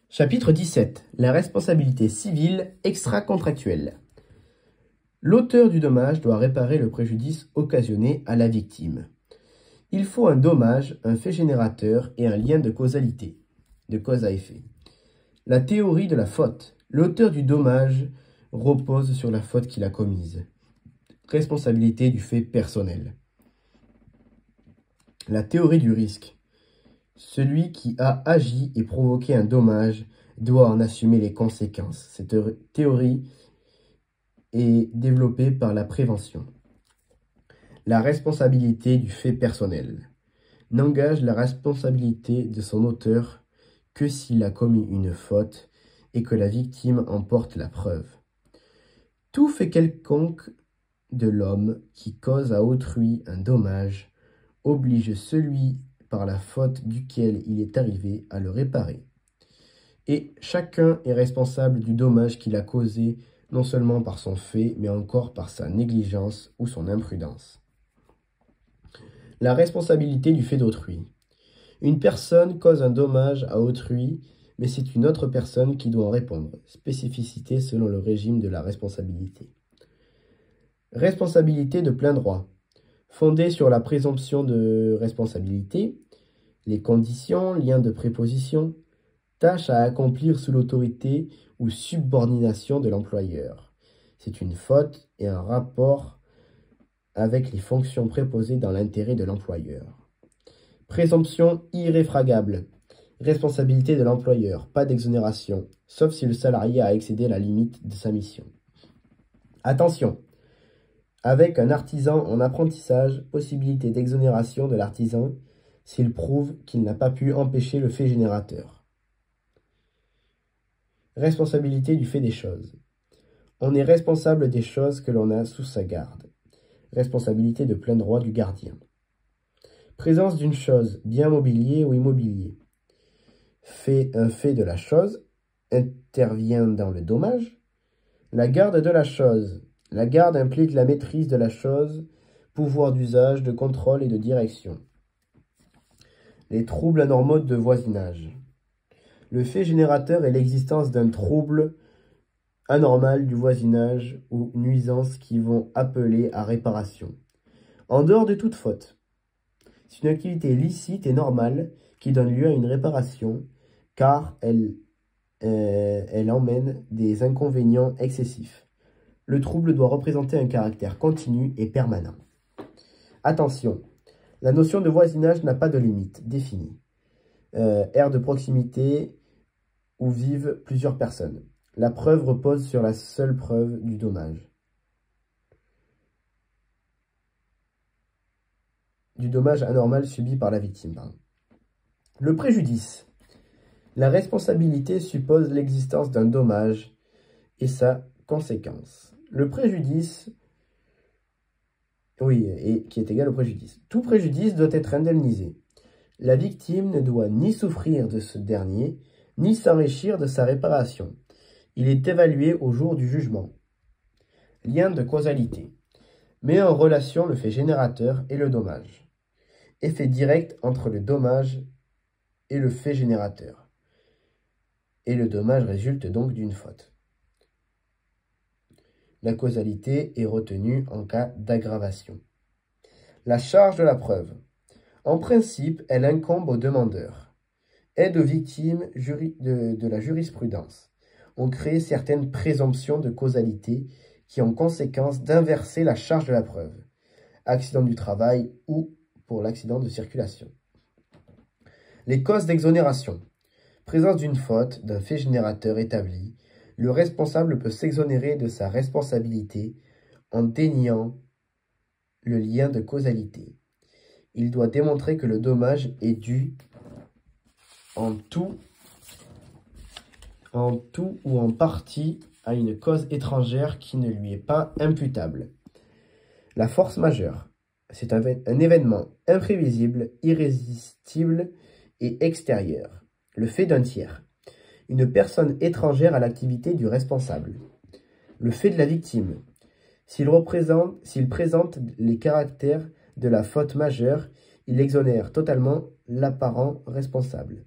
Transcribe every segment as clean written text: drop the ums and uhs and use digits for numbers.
Chapitre 17. La responsabilité civile extra-contractuelle. L'auteur du dommage doit réparer le préjudice occasionné à la victime. Il faut un dommage, un fait générateur et un lien de causalité, de cause à effet. La théorie de la faute. L'auteur du dommage repose sur la faute qu'il a commise. Responsabilité du fait personnel. La théorie du risque. Celui qui a agi et provoqué un dommage doit en assumer les conséquences. Cette théorie est développée par la prévention. La responsabilité du fait personnel n'engage la responsabilité de son auteur que s'il a commis une faute et que la victime en porte la preuve. Tout fait quelconque de l'homme qui cause à autrui un dommage oblige celui par la faute duquel il est arrivé à le réparer. Et chacun est responsable du dommage qu'il a causé, non seulement par son fait, mais encore par sa négligence ou son imprudence. La responsabilité du fait d'autrui. Une personne cause un dommage à autrui, mais c'est une autre personne qui doit en répondre. Spécificité selon le régime de la responsabilité. Responsabilité de plein droit. Fondée sur la présomption de responsabilité, les conditions, liens de préposition, tâches à accomplir sous l'autorité ou subordination de l'employeur. C'est une faute et un rapport avec les fonctions préposées dans l'intérêt de l'employeur. Présomption irréfragable. Responsabilité de l'employeur, pas d'exonération, sauf si le salarié a excédé la limite de sa mission. Attention! Avec un artisan en apprentissage, possibilité d'exonération de l'artisan s'il prouve qu'il n'a pas pu empêcher le fait générateur. Responsabilité du fait des choses. On est responsable des choses que l'on a sous sa garde. Responsabilité de plein droit du gardien. Présence d'une chose, bien mobilier ou immobilier. Un fait de la chose intervient dans le dommage. La garde de la chose. La garde implique la maîtrise de la chose, pouvoir d'usage, de contrôle et de direction. Les troubles anormaux de voisinage. Le fait générateur est l'existence d'un trouble anormal du voisinage ou nuisance qui vont appeler à réparation. En dehors de toute faute. C'est une activité licite et normale qui donne lieu à une réparation car elle emmène des inconvénients excessifs. Le trouble doit représenter un caractère continu et permanent. Attention, la notion de voisinage n'a pas de limite définie. Aire de proximité où vivent plusieurs personnes. La preuve repose sur la seule preuve du dommage. Du dommage anormal subi par la victime. Le préjudice. La responsabilité suppose l'existence d'un dommage et sa conséquence. Le préjudice, et qui est égal au préjudice. Tout préjudice doit être indemnisé. La victime ne doit ni souffrir de ce dernier, ni s'enrichir de sa réparation. Il est évalué au jour du jugement. Lien de causalité. Met en relation le fait générateur et le dommage. Effet direct entre le dommage et le fait générateur. Et le dommage résulte donc d'une faute. La causalité est retenue en cas d'aggravation. La charge de la preuve. En principe, elle incombe au demandeur. Aide aux victimes de la jurisprudence. On crée certaines présomptions de causalité qui ont conséquence d'inverser la charge de la preuve. Accident du travail ou pour l'accident de circulation. Les causes d'exonération. Présence d'une faute, d'un fait générateur établi. Le responsable peut s'exonérer de sa responsabilité en déniant le lien de causalité. Il doit démontrer que le dommage est dû en tout ou en partie à une cause étrangère qui ne lui est pas imputable. La force majeure, c'est un événement imprévisible, irrésistible et extérieur. Le fait d'un tiers. Une personne étrangère à l'activité du responsable. Le fait de la victime. S'il présente les caractères de la faute majeure, il exonère totalement l'apparent responsable.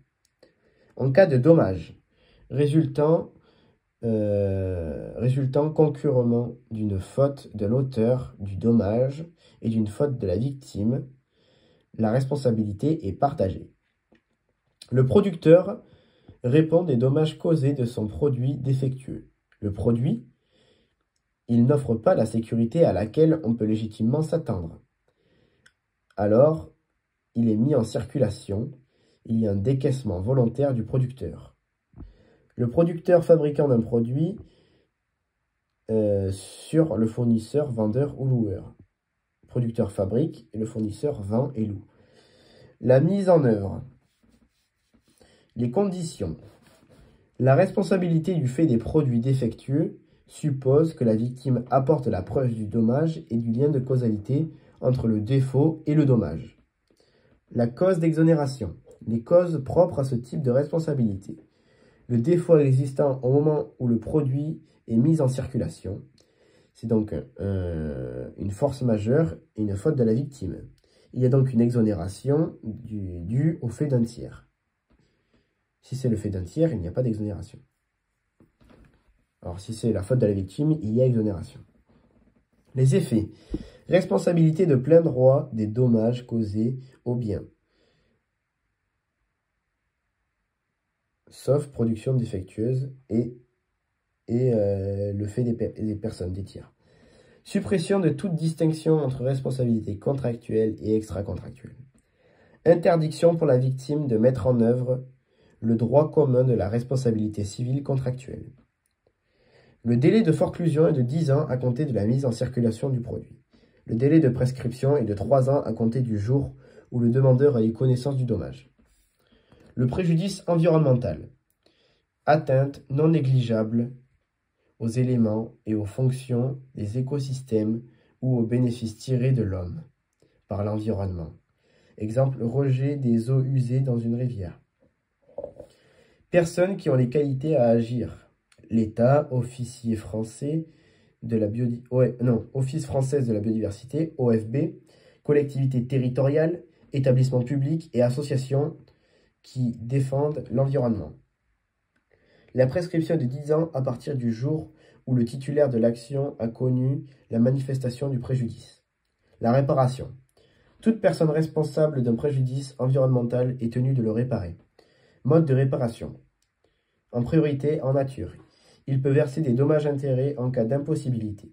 En cas de dommage, résultant concurremment d'une faute de l'auteur du dommage et d'une faute de la victime. La responsabilité est partagée. Le producteur répond des dommages causés de son produit défectueux. Le produit, il n'offre pas la sécurité à laquelle on peut légitimement s'attendre. Alors, il est mis en circulation. Il y a un décaissement volontaire du producteur. Le producteur fabricant d'un produit sur le fournisseur, vendeur ou loueur. Le producteur fabrique et le fournisseur vend et loue. La mise en œuvre. Les conditions. La responsabilité du fait des produits défectueux suppose que la victime apporte la preuve du dommage et du lien de causalité entre le défaut et le dommage. La cause d'exonération. Les causes propres à ce type de responsabilité. Le défaut existant au moment où le produit est mis en circulation. C'est donc une force majeure et une faute de la victime. Il y a donc une exonération due au fait d'un tiers. Si c'est le fait d'un tiers, il n'y a pas d'exonération. Alors si c'est la faute de la victime, il y a exonération. Les effets. Responsabilité de plein droit des dommages causés au bien, sauf production défectueuse et le fait des personnes, des tiers. Suppression de toute distinction entre responsabilité contractuelle et extra-contractuelle. Interdiction pour la victime de mettre en œuvre le droit commun de la responsabilité civile contractuelle. Le délai de forclusion est de 10 ans à compter de la mise en circulation du produit. Le délai de prescription est de 3 ans à compter du jour où le demandeur a eu connaissance du dommage. Le préjudice environnemental. Atteinte non négligeable aux éléments et aux fonctions des écosystèmes ou aux bénéfices tirés de l'homme par l'environnement. Exemple, rejet des eaux usées dans une rivière. Personnes qui ont les qualités à agir. L'État, Office français de la biodiversité, OFB, collectivités territoriales, établissements publics et associations qui défendent l'environnement. La prescription de 10 ans à partir du jour où le titulaire de l'action a connu la manifestation du préjudice. La réparation. Toute personne responsable d'un préjudice environnemental est tenue de le réparer. Mode de réparation. En priorité, en nature. Il peut verser des dommages-intérêts en cas d'impossibilité.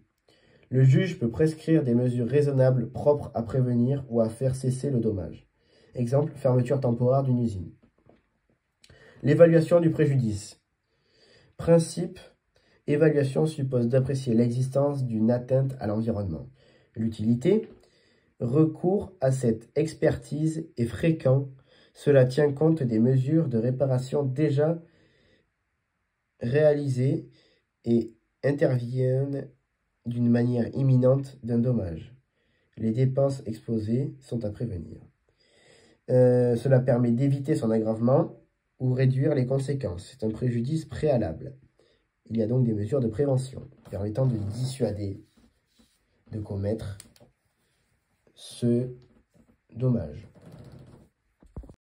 Le juge peut prescrire des mesures raisonnables propres à prévenir ou à faire cesser le dommage. Exemple, fermeture temporaire d'une usine. L'évaluation du préjudice. Principe, évaluation suppose d'apprécier l'existence d'une atteinte à l'environnement. L'utilité, recours à cette expertise est fréquent. Cela tient compte des mesures de réparation déjà réalisées et interviennent d'une manière imminente d'un dommage. Les dépenses exposées sont à prévenir. Cela permet d'éviter son aggravement ou réduire les conséquences. C'est un préjudice préalable. Il y a donc des mesures de prévention permettant de dissuader de commettre ce dommage.